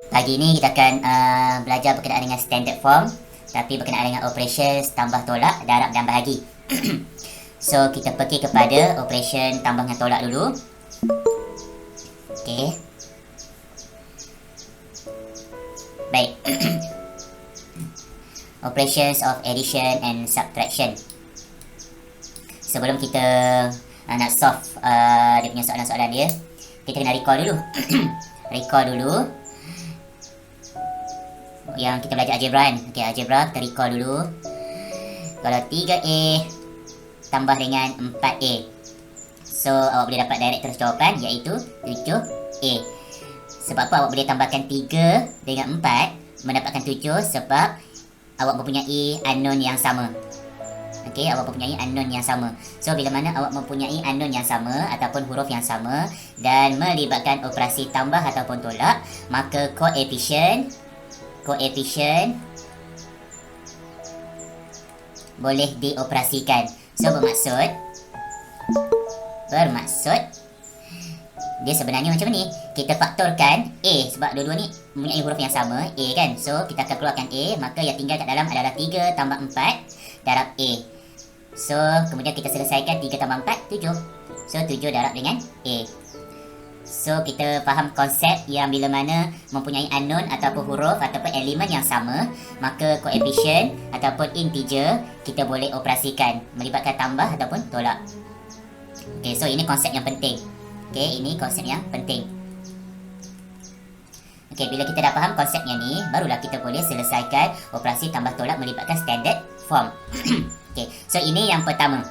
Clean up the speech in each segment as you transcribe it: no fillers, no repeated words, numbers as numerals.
Pagi ni kita akan belajar berkenaan dengan standard form, tapi berkenaan dengan operations tambah tolak, darab dan bahagi. So kita pergi kepada operation tambah dengan tolak dulu. Okey. Baik. Operations of addition and subtraction. Sebelum kita nak solve dia punya soalan-soalan dia, kita kena recall dulu. Recall dulu yang kita belajar algebra kan. Okey, algebra kita recall dulu. Kalau 3A tambah dengan 4A, so awak boleh dapat direct terus jawapan, iaitu 7A. Sebab apa awak boleh tambahkan 3 dengan 4 mendapatkan 7? Sebab awak mempunyai unknown yang sama. Okey, awak mempunyai unknown yang sama. So bila mana awak mempunyai unknown yang sama ataupun huruf yang sama dan melibatkan operasi tambah ataupun tolak, maka koefisien boleh dioperasikan. So bermaksud dia sebenarnya macam ni. Kita faktorkan A sebab dua-dua ni mempunyai huruf yang sama, A kan. So kita akan keluarkan A, maka yang tinggal kat dalam adalah 3 tambah 4 darab A. So kemudian kita selesaikan 3 tambah 4, 7. So 7 darab dengan A. So kita faham konsep yang bila mana mempunyai unknown ataupun huruf ataupun elemen yang sama, maka koefisien ataupun integer kita boleh operasikan melibatkan tambah ataupun tolak. Okay, so ini konsep yang penting. Okay, ini konsep yang penting. Okay, bila kita dah faham konsepnya ni, barulah kita boleh selesaikan operasi tambah tolak melibatkan standard form. Okay, so ini yang pertama.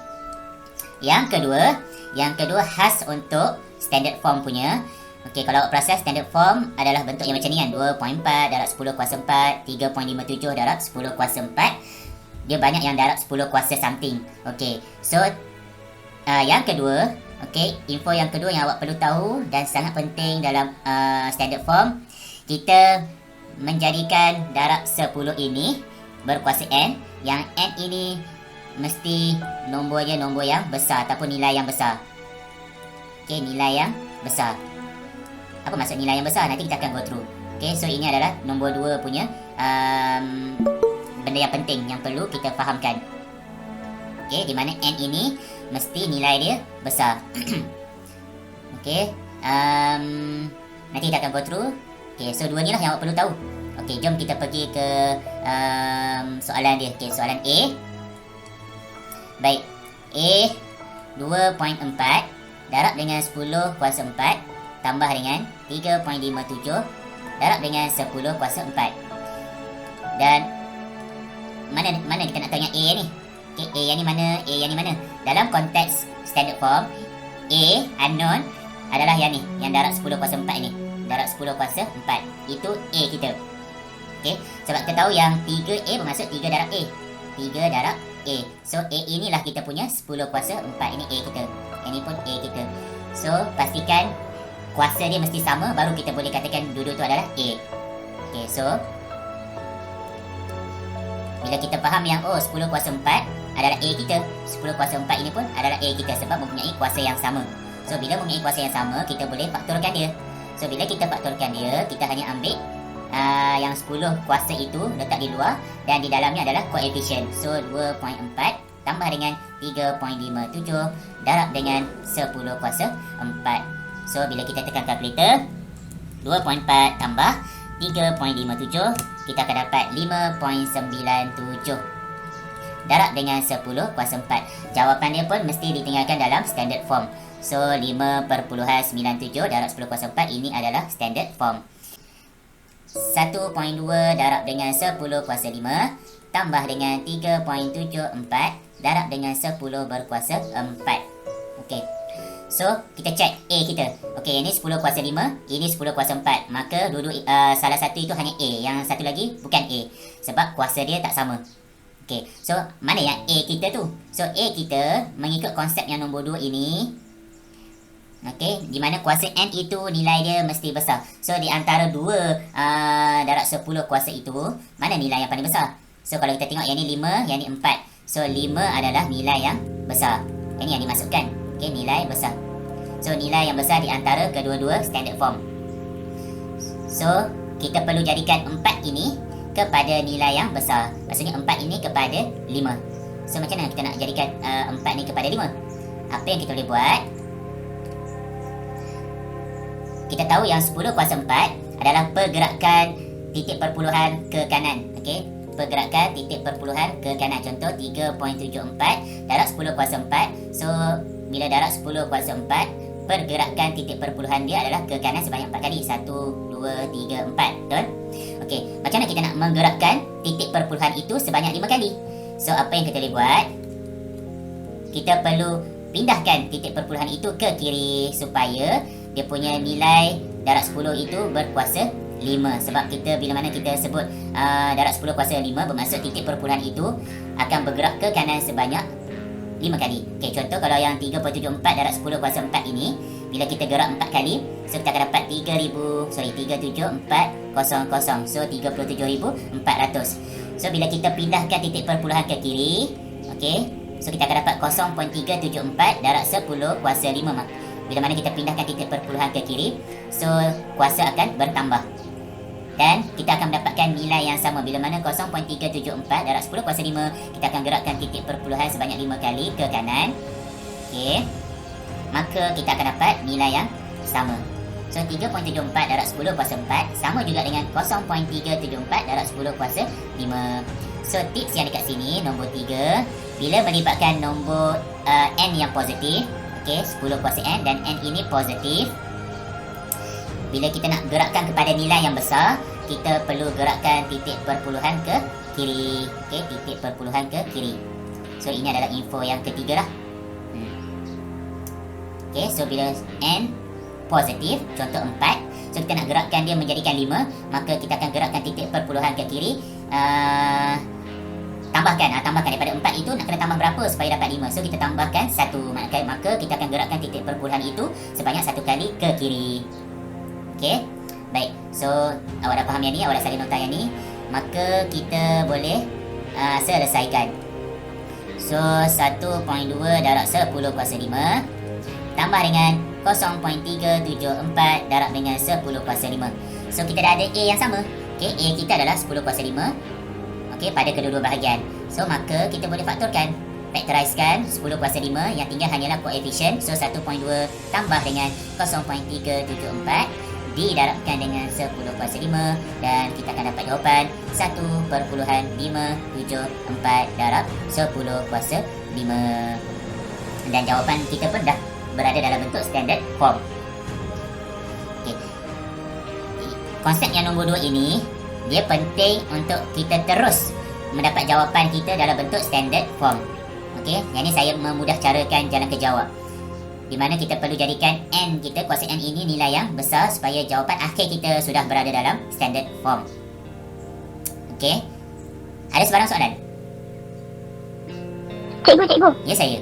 Yang kedua khas untuk standard form punya. Okey, kalau awak perasan standard form adalah bentuk yang macam ni kan, 2.4 darab 10 kuasa 4, 3.57 darab 10 kuasa 4. Dia banyak yang darab 10 kuasa something. Okey, so yang kedua, okey, info yang kedua yang awak perlu tahu dan sangat penting dalam standard form, kita menjadikan darab 10 ini berkuasa n, yang n ini mesti nombornya nombor yang besar ataupun nilai yang besar. Okey, nilai yang besar. Apa maksud nilai yang besar? Nanti kita akan go through. Okey, so ini adalah nombor 2 punya benda yang penting yang perlu kita fahamkan. Okey, di mana n ini mesti nilai dia besar. Okey, nanti kita akan go through. Okey, so dua ni lah yang awak perlu tahu. Okey, jom kita pergi ke soalan dia. Okey, soalan A. Baik, A 2.4 darab dengan 10 kuasa 4 tambah dengan 3.57 darab dengan 10 kuasa 4. Dan mana kita nak tahu yang A ni? Okay, A yang ni mana? A yang ni mana? Dalam konteks standard form, A unknown adalah yang ni, yang darab 10 kuasa 4 ni. Darab 10 kuasa 4. Itu A kita. Okay, sebab kita tahu yang 3A bermaksud 3 darab A. 3 darab A. So A inilah kita punya 10 kuasa 4. Ini A kita. Ini pun A kita. So pastikan kuasa dia mesti sama, baru kita boleh katakan dua-dua tu adalah A. Okay, so bila kita faham yang 10 kuasa 4 adalah A kita, 10 kuasa 4 ini pun adalah A kita sebab mempunyai kuasa yang sama. So bila mempunyai kuasa yang sama, kita boleh faktorkan dia. So bila kita faktorkan dia, kita hanya ambil yang 10 kuasa itu letak di luar dan di dalamnya adalah koefisien. So 2.4 tambah dengan 3.57 darab dengan 10 kuasa 4. So bila kita tekan kalkulator, 2.4 tambah 3.57, kita akan dapat 5.97 darab dengan 10 kuasa 4. Jawapan dia pun mesti ditinggalkan dalam standard form. So 5.97 darab 10 kuasa 4 ini adalah standard form. 1.2 darab dengan 10 kuasa 5 tambah dengan 3.74 darab dengan 10 berkuasa 4. Okey. So, kita check A kita. Okey, ini 10 kuasa 5, ini 10 kuasa 4. Maka dua-dua salah satu itu hanya A, yang satu lagi bukan A. Sebab kuasa dia tak sama. Okey. So, mana yang A kita tu? So, A kita mengikut konsep yang nombor 2 ini. Okey, di mana kuasa n itu nilai dia mesti besar. So di antara 2 darab 10 kuasa itu, mana nilai yang paling besar? So kalau kita tengok yang ni 5, yang ni 4. So 5 adalah nilai yang besar. Ini yang dimasukkan. Okey, nilai besar. So nilai yang besar di antara kedua-dua standard form. So kita perlu jadikan 4 ini kepada nilai yang besar. Maksudnya 4 ini kepada 5. So macam mana kita nak jadikan 4 ni kepada 5? Apa yang kita boleh buat? Kita tahu yang 10 kuasa 4 adalah pergerakan titik perpuluhan ke kanan. Okey, pergerakan titik perpuluhan ke kanan. Contoh 3.74 darab 10 kuasa 4. So bila darab 10 kuasa 4, pergerakan titik perpuluhan dia adalah ke kanan sebanyak 4 kali. 1, 2, 3, 4. Betul? Okey, macam mana kita nak menggerakkan titik perpuluhan itu sebanyak 5 kali? So apa yang kita boleh buat? Kita perlu pindahkan titik perpuluhan itu ke kiri supaya dia punya nilai darab 10 itu berkuasa 5. Sebab kita bila mana kita sebut darab 10 kuasa 5, bermaksud titik perpuluhan itu akan bergerak ke kanan sebanyak 5 kali. Okey, contoh kalau yang 3.74 darab 10 kuasa 4 ini, bila kita gerak 4 kali, so kita akan dapat 37400. So 37,400. So bila kita pindahkan titik perpuluhan ke kiri, okey, so kita akan dapat 0.374 darab 10 kuasa 5. Bila mana kita pindahkan titik perpuluhan ke kiri, so kuasa akan bertambah. Dan kita akan mendapatkan nilai yang sama. Bila mana 0.374 darab 10 kuasa 5, kita akan gerakkan titik perpuluhan sebanyak 5 kali ke kanan. Okey, maka kita akan dapat nilai yang sama. So 3.74 darab 10 kuasa 4 sama juga dengan 0.374 darab 10 kuasa 5. So tips yang dekat sini, nombor 3, bila melibatkan nombor n yang positif, okey, 10 kuasa n dan n ini positif, bila kita nak gerakkan kepada nilai yang besar, kita perlu gerakkan titik perpuluhan ke kiri. Okey, titik perpuluhan ke kiri. So ini adalah info yang ketiga lah. Okey, so bila n positif, contoh 4, so kita nak gerakkan dia menjadikan 5, maka kita akan gerakkan titik perpuluhan ke kiri. Tambahkan daripada 4 itu nak kena tambah berapa supaya dapat 5. So kita tambahkan 1, maka kita akan gerakkan titik perpuluhan itu sebanyak 1 kali ke kiri. Okey, baik. So awak dah faham yang ni, awak dah salin nota yang ni, maka kita boleh selesaikan. So 1.2 darab 10 kuasa 5 tambah dengan 0.374 darab dengan 10 kuasa 5. So kita dah ada A yang sama. Okey, A kita adalah 10 kuasa 5. Okey, pada kedua-dua bahagian. So maka kita boleh faktorkan. Faktorizekan 10 kuasa 5, yang tinggal hanyalah koefisien. So 1.2 tambah dengan 0.374 didarabkan dengan 10 kuasa 5, dan kita akan dapat jawapan 1.574 darab 10 kuasa 5. Dan jawapan kita pun dah berada dalam bentuk standard form. Okay. Konsep yang nombor 2 ini, dia penting untuk kita terus mendapat jawapan kita dalam bentuk standard form. Okey, yang ni saya memudah carakan jalan kejawab, di mana kita perlu jadikan n kita, kuasa n ini nilai yang besar supaya jawapan akhir kita sudah berada dalam standard form. Okey, ada sebarang soalan? Cikgu. Ya, saya.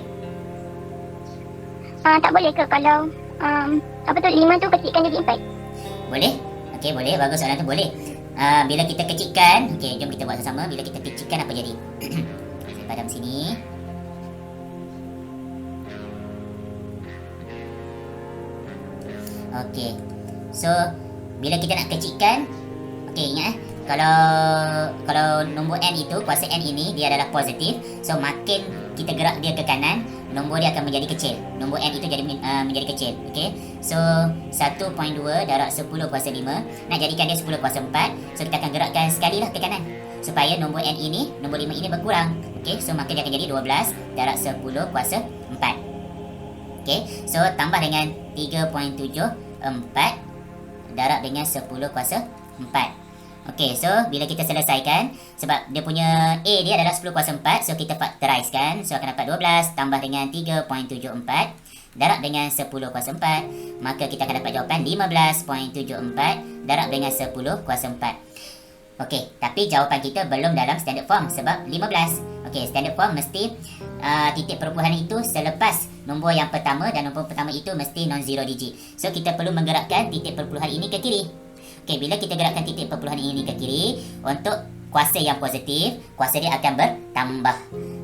Tak boleh ke kalau 5 tu kecilkan jadi 4? Boleh? Okey, boleh. Bagus soalan tu, boleh. Bila kita kecilkan, okey, jom kita buat sama-sama. Bila kita kecilkan, apa jadi? Saya padam sini. Okey. So, bila kita nak kecilkan, okey, ingat kalau nombor n itu, kuasa n ini dia adalah positif. So makin kita gerak dia ke kanan, nombor dia akan menjadi kecil. Nombor n itu jadi menjadi kecil. Okey. So 1.2 darab 10 kuasa 5, nak jadikan dia 10 kuasa 4. So kita akan gerakkan sekali lah ke kanan supaya nombor n ini, nombor 5 ini berkurang. Okey. So maka dia akan jadi 12 darab 10 kuasa 4. Okey. So tambah dengan 3.74 darab dengan 10 kuasa 4. Okey, so bila kita selesaikan, sebab dia punya A dia adalah 10 kuasa 4, so kita faktorizekan. So akan dapat 12 tambah dengan 3.74 darab dengan 10 kuasa 4, maka kita akan dapat jawapan 15.74 darab dengan 10 kuasa 4. Okey, tapi jawapan kita belum dalam standard form sebab 15. Okey, standard form mesti titik perpuluhan itu selepas nombor yang pertama, dan nombor pertama itu mesti non-zero digit. So kita perlu menggerakkan titik perpuluhan ini ke kiri. Okey, bila kita gerakkan titik perpuluhan ini ke kiri, untuk kuasa yang positif, kuasa dia akan bertambah.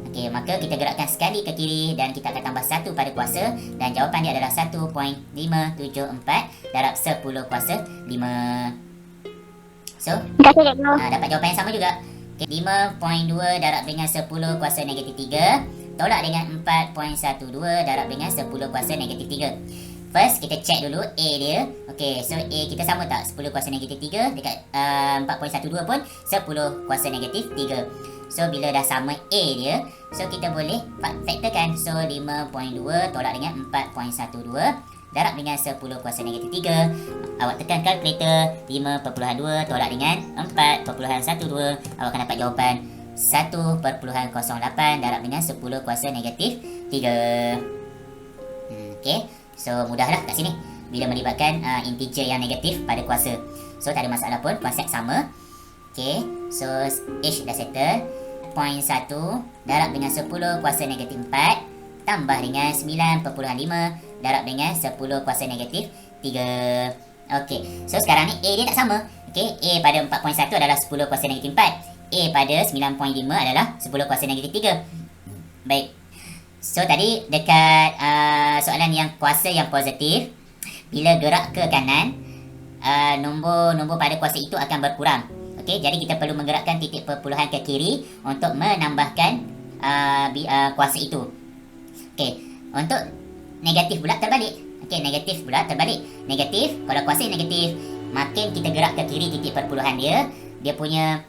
Okey, maka kita gerakkan sekali ke kiri dan kita akan tambah 1 pada kuasa, dan jawapan dia adalah 1.574 darab 10 kuasa 5. So, Terima kasih, cikgu. dapat jawapan yang sama juga. Okay, 5.2 darab dengan 10 kuasa negatif 3 tolak dengan 4.12 darab dengan 10 kuasa negatif 3. First, kita check dulu A dia. Okay, so A kita sama tak? 10 kuasa negatif 3 dekat 4.12 pun 10 kuasa negatif 3. So, bila dah sama A dia, so kita boleh factorkan. So, 5.2 tolak dengan 4.12 darab dengan 10 kuasa negatif 3. Awak tekan kalkulator, 5.2 tolak dengan 4.12. Awak akan dapat jawapan 1.08 darab dengan 10 kuasa negatif 3. Okay, so mudahlah kat sini bila melibatkan integer yang negatif pada kuasa. So, tak ada masalah pun, konsep sama. Okay, so H dah settle. 0.1 darab dengan 10 kuasa negatif 4 tambah dengan 9.5 darab dengan 10 kuasa negatif 3. Okey, so sekarang ni A dia tak sama. Okey, A pada 4.1 adalah 10 kuasa negatif 4. A pada 9.5 adalah 10 kuasa negatif 3. Baik. So tadi dekat soalan yang kuasa yang positif, bila gerak ke kanan, nombor pada kuasa itu akan berkurang. Okey, jadi kita perlu menggerakkan titik perpuluhan ke kiri untuk menambahkan kuasa itu. Okey, untuk negatif pula terbalik. Okey, negatif pula terbalik. Negatif, kalau kuasa negatif, makin kita gerak ke kiri titik perpuluhan dia punya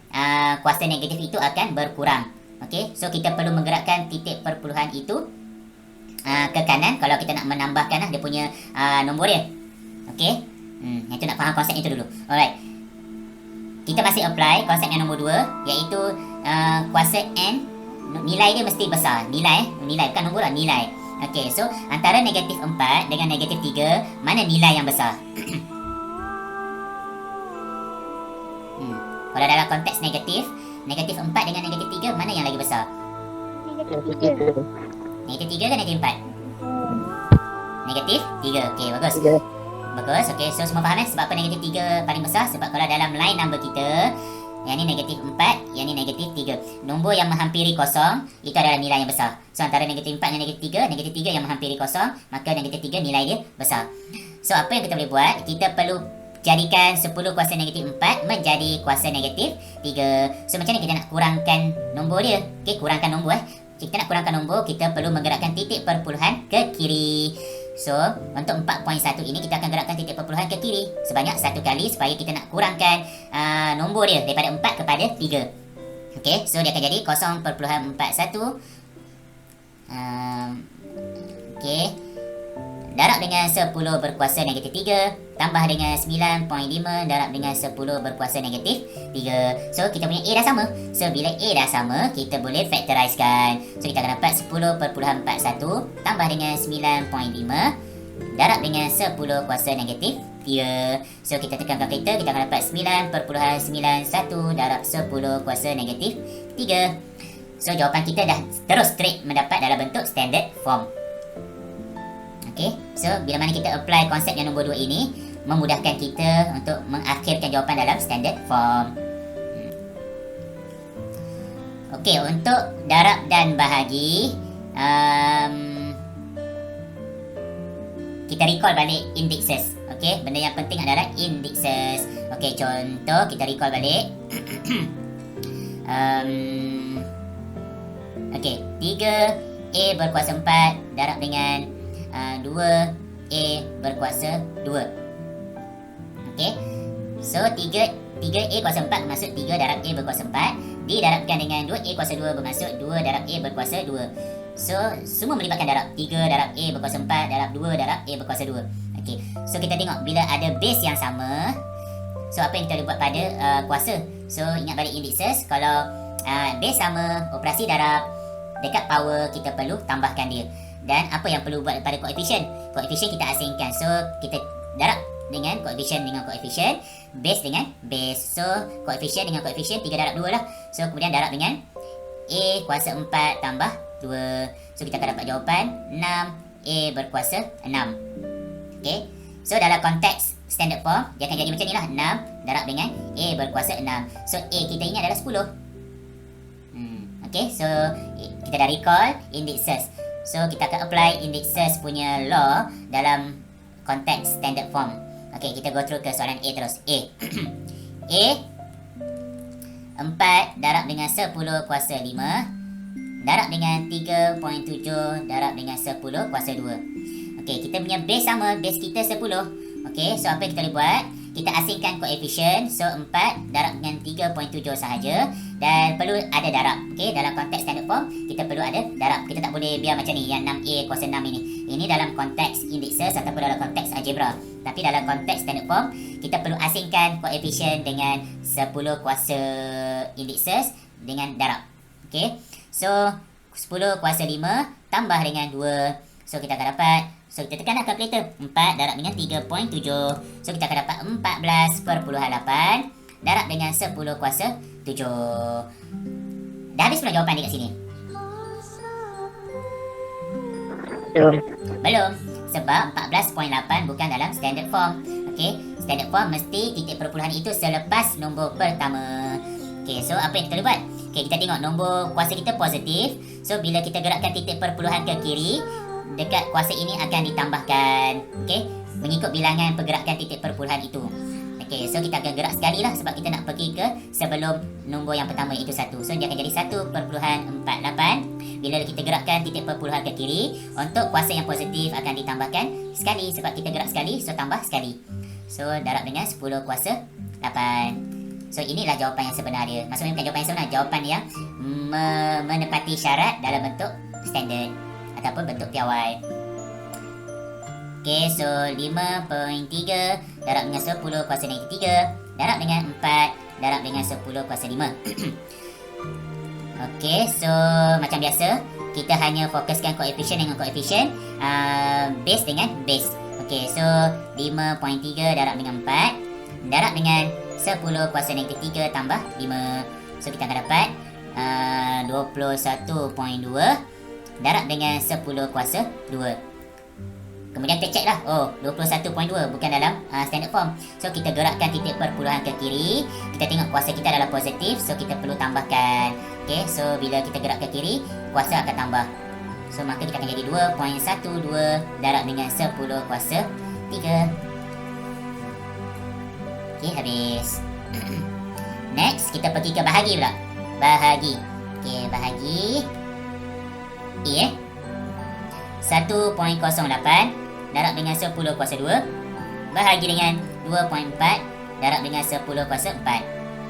kuasa negatif itu akan berkurang. Okey, so kita perlu menggerakkan titik perpuluhan itu ke kanan kalau kita nak menambahkan dia punya nombor dia. Okey, itu nak faham konsep itu dulu. Alright, kita masih apply konsep yang nombor 2, iaitu kuasa N, nilai dia mesti besar. Nilai bukan nombor lah, nilai. Okey, so antara negatif 4 dengan negatif 3, mana nilai yang besar? Kalau dalam konteks negatif 4 dengan negatif 3, mana yang lagi besar? Negatif 3. Negatif 3 ke negatif 4? Negatif 3. Okey, bagus. Bagus, okey. So, semua faham sebab apa negatif 3 paling besar? Sebab kalau dalam line number kita, yang ni negatif 4, yang ni negatif 3. Nombor yang menghampiri kosong, itu adalah nilai yang besar. So, antara negatif 4 dan negatif 3 yang menghampiri kosong, maka negatif 3 nilai dia besar. So, apa yang kita boleh buat? Kita perlu jadikan 10 kuasa negatif 4 menjadi kuasa negatif 3. So, macam mana kita nak kurangkan nombor dia? Okey, kurangkan nombor Kita nak kurangkan nombor, kita perlu menggerakkan titik perpuluhan ke kiri. So, untuk 4.1 ini kita akan gerakkan titik perpuluhan ke kiri sebanyak 1 kali supaya kita nak kurangkan nombor dia daripada 4 kepada 3. Okey, so dia akan jadi 0.41. Okey. Darab dengan 10 berkuasa negatif 3 tambah dengan 9.5 darab dengan 10 berkuasa negatif 3. So, kita punya A dah sama. So, bila A dah sama, kita boleh factorizekan. So, kita akan dapat 10.41 tambah dengan 9.5 darab dengan 10 kuasa negatif 3. So, kita tekan kalkulator, kita akan dapat 9.91 darab 10 kuasa negatif 3. So, jawapan kita dah terus straight mendapat dalam bentuk standard form. Okay, so bila mana kita apply konsep yang nombor 2 ini, memudahkan kita untuk mengakhirkan jawapan dalam standard form. Okay, untuk darab dan bahagi, kita recall balik indexes. Okay, benda yang penting adalah indexes. Okay, contoh kita recall balik. Okay, 3A berkuasa 4 darab dengan 2A berkuasa 2. Okey. So 3A kuasa 4 bermaksud 3 darab A berkuasa 4 didarabkan dengan 2A kuasa 2 bermaksud 2 darab A berkuasa 2. So semua melibatkan darab. 3 darab A berkuasa 4 darab 2 darab A berkuasa 2. Okey. So kita tengok bila ada base yang sama, so apa yang kita boleh buat pada kuasa. So ingat balik indexes, kalau base sama, operasi darab dekat power kita perlu tambahkan dia. Dan apa yang perlu buat pada koefisien? Koefisien kita asingkan. So, kita darab dengan koefisien, base dengan base. So, koefisien dengan koefisien 3 darab 2 lah. So, kemudian darab dengan A kuasa 4 tambah 2. So, kita akan dapat jawapan 6A berkuasa 6. Okay. So, dalam konteks standard form, dia akan jadi macam ni lah. 6 darab dengan A berkuasa 6. So, A kita ini adalah 10. Okay. So, kita dah recall indexes. So, kita akan apply indexes punya law dalam konteks standard form. Okay, kita go through ke soalan A terus. A. A, 4 darab dengan 10 kuasa 5 darab dengan 3.7 darab dengan 10 kuasa 2. Okey, kita punya base sama, base kita 10. Okey, so apa yang kita boleh buat? Kita asingkan koefisien. So 4 darab dengan 3.7 sahaja. Dan perlu ada darab. Okey, dalam konteks standard form kita perlu ada darab. Kita tak boleh biar macam ni, yang 6A kuasa 6 ini. Ini dalam konteks indexes ataupun dalam konteks algebra. Tapi dalam konteks standard form kita perlu asingkan koefisien dengan 10 kuasa indexes dengan darab. Okey, so 10 kuasa 5 tambah dengan 2. So kita akan dapat, so kita tekanlah kalkulator, 4 darab dengan 3.7. So kita akan dapat 14.8 darab dengan 10 kuasa 7. Dah habis pula jawapan dekat sini? Belum. Sebab 14.8 bukan dalam standard form. Okey, standard form mesti titik perpuluhan itu selepas nombor pertama. Okey, so apa yang kita boleh buat? Okey, kita tengok nombor kuasa kita positif. So bila kita gerakkan titik perpuluhan ke kiri, dekat kuasa ini akan ditambahkan. Okey, mengikut bilangan pergerakan titik perpuluhan itu. Okey, so kita akan gerak sekali lah sebab kita nak pergi ke sebelum nombor yang pertama itu 1. So dia akan jadi 1.48. Bila kita gerakkan titik perpuluhan ke kiri, untuk kuasa yang positif akan ditambahkan sekali sebab kita gerak sekali, so tambah sekali. So darab dengan 10 kuasa 8. So inilah jawapan yang sebenar dia. Maksudnya bukan jawapan yang sebenar, jawapan yang menepati syarat dalam bentuk standard ataupun bentuk piawai. Okey, so 5.3 darab dengan 10 kuasa negatif 3 darab dengan 4 darab dengan 10 kuasa 5. Okey, so macam biasa kita hanya fokuskan koefisien dengan koefisien, base dengan base. Okey, so 5.3 darab dengan 4 darab dengan 10 kuasa negatif 3 tambah 5. So kita akan dapat 21.2 darab dengan 10 kuasa 2. Kemudian kita cek lah, oh 21.2 bukan dalam standard form. So kita gerakkan titik perpuluhan ke kiri, kita tengok kuasa kita adalah positif, so kita perlu tambahkan. Okay, so bila kita gerak ke kiri, kuasa akan tambah. So maka kita akan jadi 2.12 darab dengan 10 kuasa 3. Okay, habis. Next, kita pergi ke bahagi pula. Bahagi. Okay, bahagi A 1.08 darab dengan 10 kuasa 2 bahagi dengan 2.4 darab dengan 10 kuasa 4.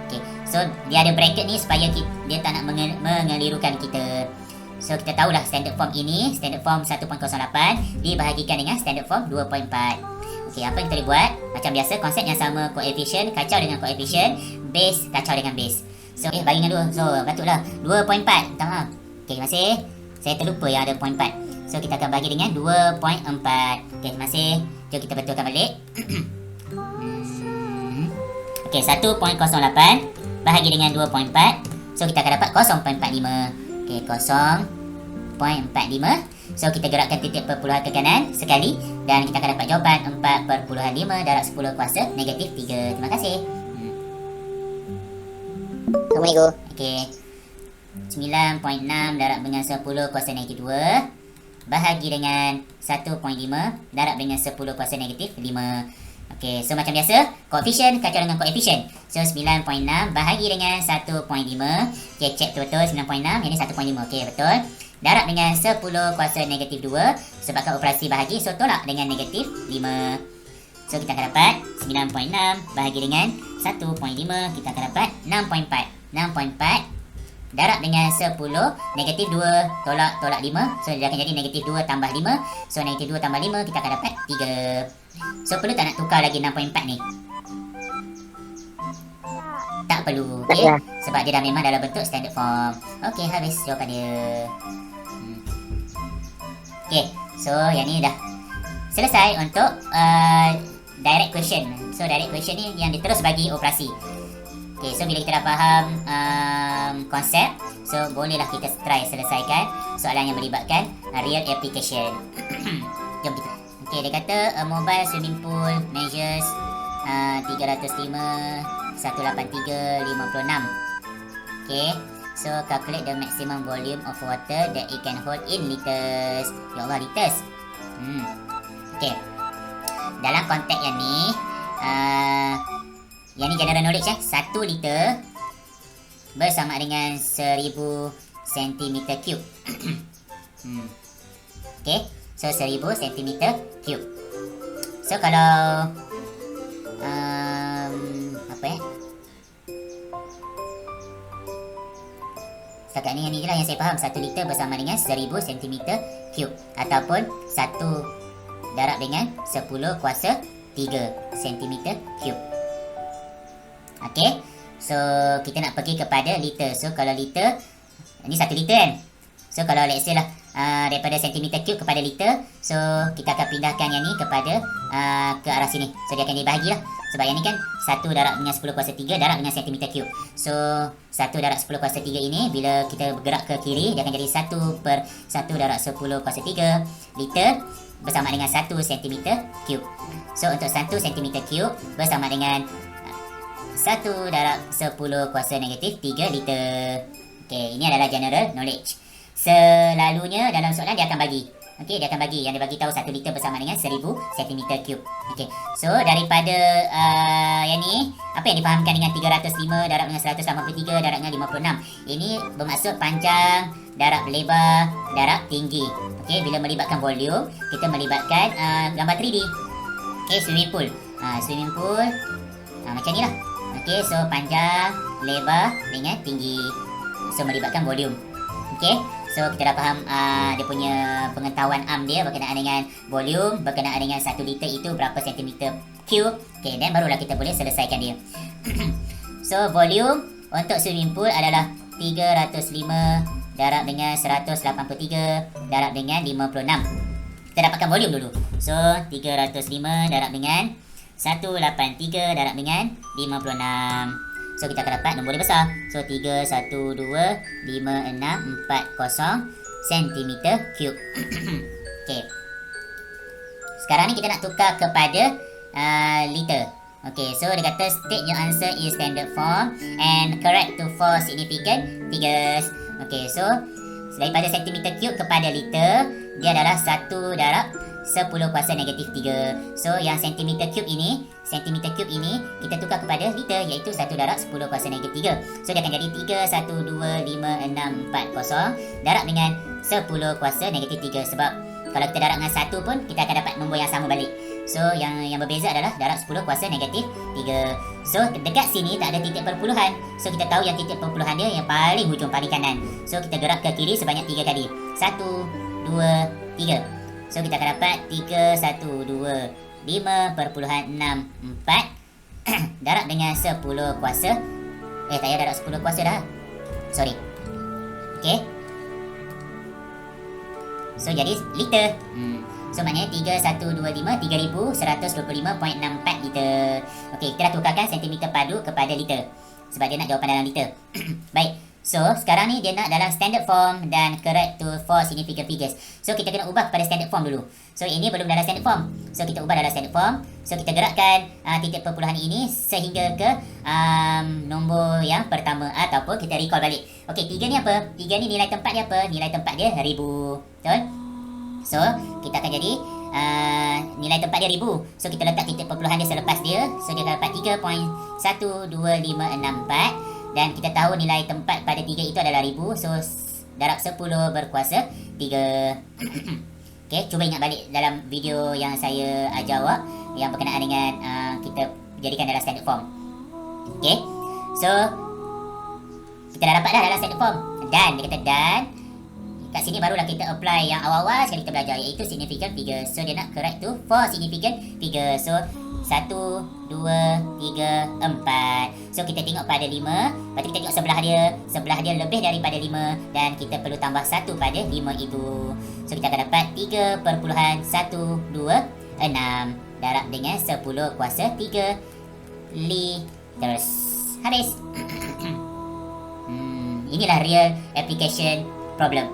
Okey, so dia ada bracket ni supaya dia tak nak mengelirukan kita. So kita tahulah standard form ini, standard form 1.08 dibahagikan dengan standard form 2.4. Okey, apa yang kita boleh buat? Macam biasa, konsep yang sama, koefisien kacau dengan koefisien, base kacau dengan base. So bagi dengan 2. So patutlah 2.4. Minta maaf. Okey, terima kasih. Saya terlupa yang ada 0.4. So kita akan bagi dengan 2.4. Okey, terima kasih. Jom kita betulkan balik. Okey, 1.08 bahagi dengan 2.4. So kita akan dapat 0.45. Okey, 0.45. So kita gerakkan titik perpuluhan ke kanan sekali dan kita akan dapat jawapan 4.5 darab 10 kuasa negatif 3. Terima kasih. Assalamualaikum. Okey, 9.6 darab dengan 10 kuasa negatif 2 bahagi dengan 1.5 darab dengan 10 kuasa negatif 5. Okey, so macam biasa, koefisien kacau dengan koefisien. So 9.6 bahagi dengan 1.5. Okey, cek betul-betul 9.6, ini 1.5. Okey, betul. Darab dengan 10 kuasa negatif 2. Sebabkan operasi bahagi, so tolak dengan negatif 5. So kita akan dapat 9.6 bahagi dengan 1.5. Kita akan dapat 6.4. 6.4 darab dengan 10 negatif 2 tolak 5. So dia akan jadi negatif 2 tambah 5. So negatif 2 tambah 5 kita akan dapat 3. So perlu tak nak tukar lagi 6.4 ni? Tak perlu. Okay? Sebab dia dah memang dalam bentuk standard form. Okay, habis jawapan dia. Okay, so yang ni dah selesai untuk direct question. So direct question ni yang dia terus bagi operasi. Okay, so bila kita dah faham konsep, so bolehlah kita try selesaikan soalan yang melibatkan real application. Jom kita. Okay, dia kata mobile swimming pool measures 305 183 56. Okay, so calculate the maximum volume of water that it can hold in liters. Ya Allah, liters. Okay, dalam konteks yang ni, yang ni general knowledge 1 liter bersama dengan 1000 cm3. Okey, so 1000 cm3. So kalau apa ya? Setakat ni yang ni je lah yang saya faham. 1 liter bersama dengan 1000 cm3 ataupun 1 darab dengan 10 kuasa 3 cm3. Okey. So kita nak pergi kepada liter. So kalau liter, ni 1 liter kan. So kalau let's say lah daripada cm3 kepada liter, so kita akan pindahkan yang ni kepada ke arah sini. So dia akan dibahagi lah. Sebab yang ni kan 1 darab dengan 10 kuasa 3 darab dengan cm3. So 1 darab 10 kuasa 3 ini bila kita bergerak ke kiri, dia akan jadi 1 per 1 darab 10 kuasa 3 liter bersama dengan 1 cm3. So untuk 1 cm3 bersama dengan 1 darab 10 kuasa negatif 3 liter. Okey, ini adalah general knowledge. Selalunya dalam soalan dia akan bagi. Okey, dia akan bagi. Yang dia bagi tahu 1 liter bersama dengan 1000 cm3. Okey. So daripada yang ni, apa yang difahamkan dengan 305 darab dengan 183 darab dengan 56? Ini bermaksud panjang darab lebar darab tinggi. Okey, bila melibatkan volume, kita melibatkan gambar 3D. Okey, swimming pool. Swimming pool macam ni lah. Okey, so panjang, lebar dengan tinggi. So melibatkan volume. Okey. So kita dah faham dia punya pengetahuan dia berkenaan dengan volume, berkenaan dengan 1 liter itu berapa cm3. Okey, dan barulah kita boleh selesaikan dia. So volume untuk swimming pool adalah 305 darab dengan 183 darab dengan 56. Kita dapatkan volume dulu. So 305 darab dengan 183 darab dengan 56. So kita akan dapat nombor dia besar. So 3125640 cm3. Okey. Sekarang ni kita nak tukar kepada liter. Okey, so dia kata state your answer in standard form and correct to 4 significant figures. Okey, so daripada cm3 kepada liter, dia adalah 1 darab 10 kuasa negatif 3. So yang cm3 ini kita tukar kepada liter, iaitu 1 darab 10 kuasa negatif 3. So dia akan jadi 3125640 darab dengan 10 kuasa negatif 3. Sebab kalau kita darab dengan 1 pun, kita akan dapat nombor yang sama balik. So yang berbeza adalah darab 10 kuasa negatif 3. So dekat sini tak ada titik perpuluhan. So kita tahu yang titik perpuluhan dia yang paling hujung, paling kanan. So kita gerak ke kiri sebanyak 3 kali. 1, 2, 3. So kita akan dapat 3125.64 darab dengan 10 kuasa. Tak payah darab 10 kuasa dah. Sorry. Okey. So jadi liter. So maknanya 3125 liter. Okey, kita dah tukarkan sentimeter padu kepada liter. Sebab dia nak jawapan dalam liter. Baik. So, sekarang ni dia nak dalam standard form dan correct to 4 significant figures. So, kita kena ubah kepada standard form dulu. So, ini belum dalam standard form. So, kita ubah dalam standard form. So, kita gerakkan titik perpuluhan ini sehingga ke nombor yang pertama. Ataupun kita recall balik. Okey, 3 ni apa? 3 ni nilai tempat dia apa? Nilai tempat dia 1000. Betul? So, kita akan jadi nilai tempat dia 1000. So, kita letak titik perpuluhan dia selepas dia. So, dia akan dapat 3.12564. Dan kita tahu nilai tempat pada 3 itu adalah 1000. So, darab 10 berkuasa 3. Okay, cuba ingat balik dalam video yang saya ajar awak yang berkenaan dengan kita jadikan dalam standard form. Okay, so kita dah dapat dah dalam standard form. Dan, dia kata dan. Kat sini barulah kita apply yang awal-awal sekali kita belajar, iaitu significant figure. So, dia nak correct to 4 significant figure. So, 1, 2, 3, 4. So kita tengok pada 5. Lepas tu kita tengok sebelah dia. Sebelah dia lebih daripada 5. Dan kita perlu tambah 1 pada 5 itu. So kita akan dapat 3.126 darab dengan 10 kuasa 3 liters. Habis. Inilah real application problem.